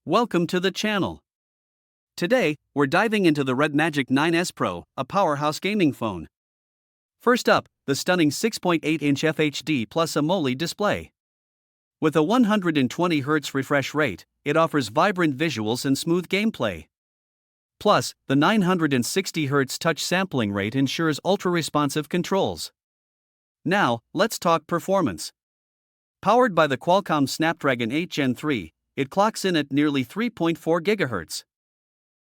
Welcome to the channel. Today, we're diving into the REDMAGIC 9S Pro, a powerhouse gaming phone. First up, the stunning 6.8-inch FHD Plus AMOLED display. With a 120Hz refresh rate, it offers vibrant visuals and smooth gameplay. Plus, the 960Hz touch sampling rate ensures ultra-responsive controls. Now, let's talk performance. Powered by the Qualcomm Snapdragon 8 Gen 3, it clocks in at nearly 3.4 GHz.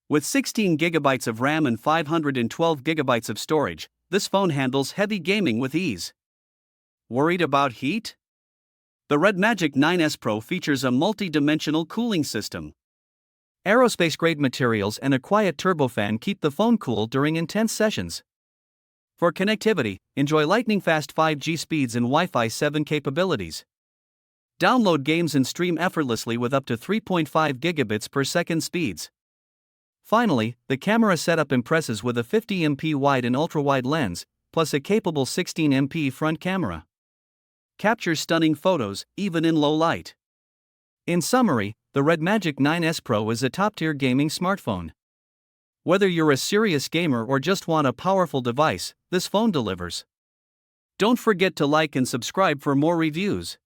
With 16 GB of RAM and 512 GB of storage, this phone handles heavy gaming with ease. Worried about heat? The REDMAGIC 9S Pro features a multi-dimensional cooling system. Aerospace-grade materials and a quiet turbofan keep the phone cool during intense sessions. For connectivity, enjoy lightning-fast 5G speeds and Wi-Fi 7 capabilities. Download games and stream effortlessly with up to 3.5 gigabits per second speeds. Finally, the camera setup impresses with a 50MP wide and ultra-wide lens, plus a capable 16MP front camera. Captures stunning photos, even in low light. In summary, the REDMAGIC 9S Pro is a top-tier gaming smartphone. Whether you're a serious gamer or just want a powerful device, this phone delivers. Don't forget to like and subscribe for more reviews.